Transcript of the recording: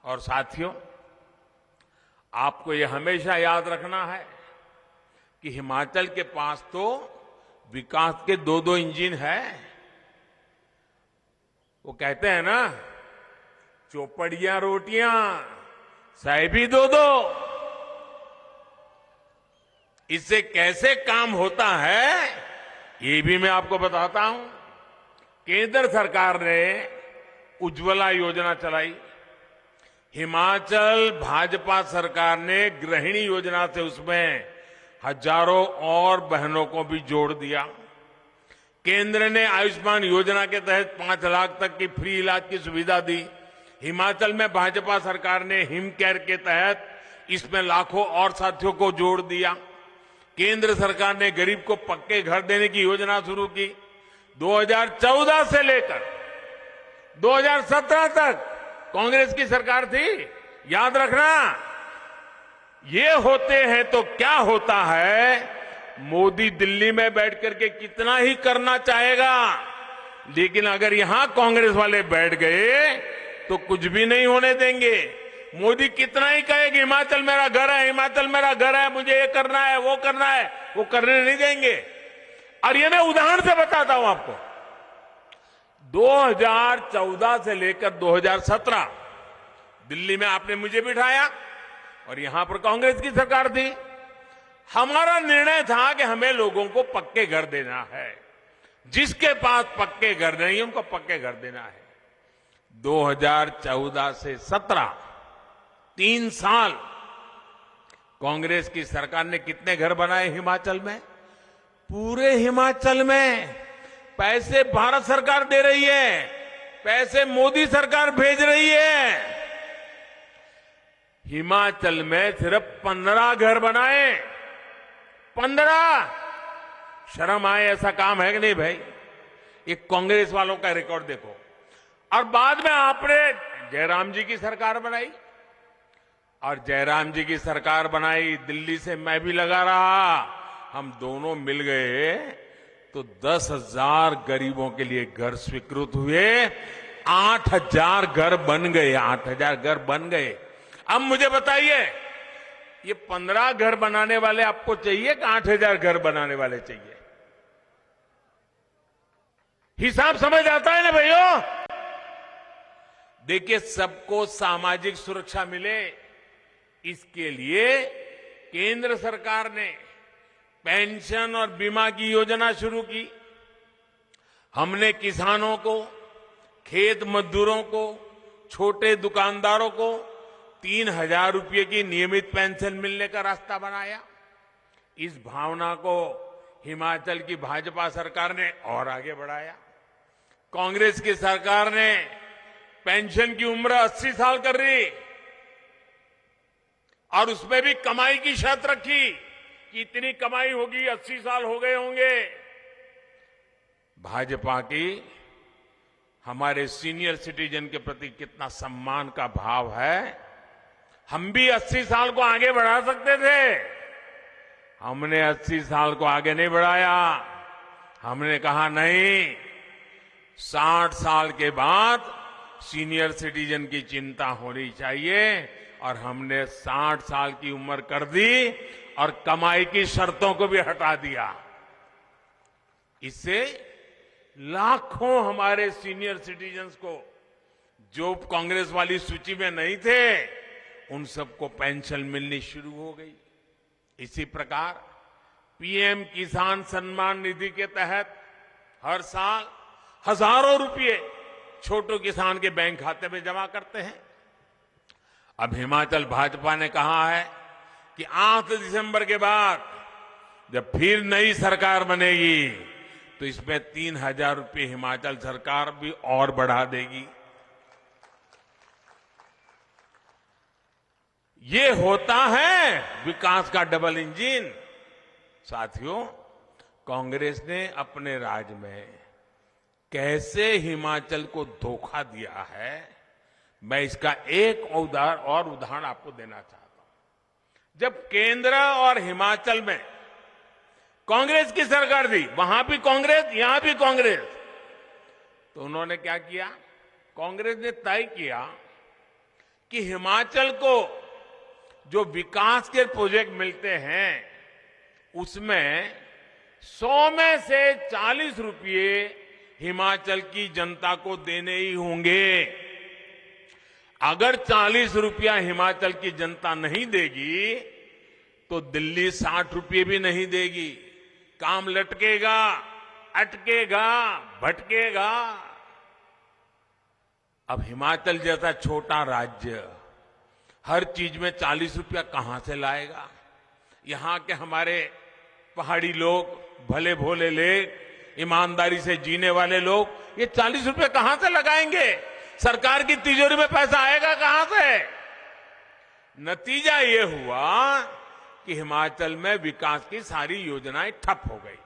और साथियों, आपको ये हमेशा याद रखना है कि हिमाचल के पास तो विकास के दो दो इंजन हैं। वो कहते हैं ना, चौपड़ियां रोटियां साहेबी दो दो। इससे कैसे काम होता है ये भी मैं आपको बताता हूं। केंद्र सरकार ने उज्ज्वला योजना चलाई, हिमाचल भाजपा सरकार ने गृहिणी योजना से उसमें हजारों और बहनों को भी जोड़ दिया। केंद्र ने आयुष्मान योजना के तहत 5 लाख तक की फ्री इलाज की सुविधा दी। हिमाचल में भाजपा सरकार ने हिम केयर के तहत इसमें लाखों और साथियों को जोड़ दिया। केंद्र सरकार ने गरीब को पक्के घर देने की योजना शुरू की। 2014 से लेकर 2017 तक कांग्रेस की सरकार थी। याद रखना, ये होते हैं तो क्या होता है, मोदी दिल्ली में बैठ करके कितना ही करना चाहेगा, लेकिन अगर यहां कांग्रेस वाले बैठ गए तो कुछ भी नहीं होने देंगे। मोदी कितना ही कहे कि हिमाचल मेरा घर है, हिमाचल मेरा घर है, मुझे ये करना है, वो करना है, वो करने नहीं देंगे। और ये मैं उदाहरण से बताता हूं आपको। 2014 से लेकर 2017 दिल्ली में आपने मुझे बिठाया और यहां पर कांग्रेस की सरकार थी। हमारा निर्णय था कि हमें लोगों को पक्के घर देना है। जिसके पास पक्के घर नहीं उनको पक्के घर देना है। 2014 से 17 3 साल कांग्रेस की सरकार ने कितने घर बनाए हिमाचल में? पूरे हिमाचल में पैसे भारत सरकार दे रही है, पैसे मोदी सरकार भेज रही है। हिमाचल में सिर्फ 15 घर बनाए। 15। शर्म आए ऐसा काम है कि नहीं भाई? ये कांग्रेस वालों का रिकॉर्ड देखो। और बाद में आपने जयराम जी की सरकार बनाई, और जयराम जी की सरकार बनाई, दिल्ली से मैं भी लगा रहा, हम दोनों मिल गए तो 10,000 गरीबों के लिए घर स्वीकृत हुए। 8,000 घर बन गए, 8,000 घर बन गए। अब मुझे बताइए, ये 15 घर बनाने वाले आपको चाहिए कि 8,000 घर बनाने वाले चाहिए? हिसाब समझ आता है ना भाइयों? देखिए, सबको सामाजिक सुरक्षा मिले, इसके लिए केंद्र सरकार ने पेंशन और बीमा की योजना शुरू की। हमने किसानों को, खेत मजदूरों को, छोटे दुकानदारों को 3,000 रुपये की नियमित पेंशन मिलने का रास्ता बनाया। इस भावना को हिमाचल की भाजपा सरकार ने और आगे बढ़ाया। कांग्रेस की सरकार ने पेंशन की उम्र 80 साल कर दी और उसमें भी कमाई की शर्त रखी कि इतनी कमाई होगी, 80 साल हो गए होंगे। भाजपा की हमारे सीनियर सिटीजन के प्रति कितना सम्मान का भाव है। हम भी 80 साल को आगे बढ़ा सकते थे, हमने 80 साल को आगे नहीं बढ़ाया। हमने कहा नहीं, 60 साल के बाद सीनियर सिटीजन की चिंता होनी चाहिए, और हमने 60 साल की उम्र कर दी और कमाई की शर्तों को भी हटा दिया। इससे लाखों हमारे सीनियर सिटीजन्स को, जो कांग्रेस वाली सूची में नहीं थे, उन सबको पेंशन मिलनी शुरू हो गई। इसी प्रकार पीएम किसान सम्मान निधि के तहत हर साल हजारों रुपए छोटे किसान के बैंक खाते में जमा करते हैं। अब हिमाचल भाजपा ने कहा है कि 8 दिसंबर के बाद जब फिर नई सरकार बनेगी तो इसमें 3,000 रुपये हिमाचल सरकार भी और बढ़ा देगी। ये होता है विकास का डबल इंजन। साथियों, कांग्रेस ने अपने राज में कैसे हिमाचल को धोखा दिया है, मैं इसका एक और उदाहरण आपको देना चाहता हूं। जब केंद्र और हिमाचल में कांग्रेस की सरकार थी, वहां भी कांग्रेस, यहां भी कांग्रेस, तो उन्होंने क्या किया? कांग्रेस ने तय किया कि हिमाचल को जो विकास के प्रोजेक्ट मिलते हैं उसमें 100 में से 40 रुपये हिमाचल की जनता को देने ही होंगे। अगर 40 रुपया हिमाचल की जनता नहीं देगी तो दिल्ली 60 रुपये भी नहीं देगी। काम लटकेगा, अटकेगा, भटकेगा। अब हिमाचल जैसा छोटा राज्य हर चीज में 40 रुपया कहां से लाएगा? यहां के हमारे पहाड़ी लोग, भले भोले लोग, ईमानदारी से जीने वाले लोग ये 40 रुपये कहां से लगाएंगे? सरकार की तिजोरी में पैसा आएगा कहां से? नतीजा ये हुआ कि हिमाचल में विकास की सारी योजनाएं ठप हो गई।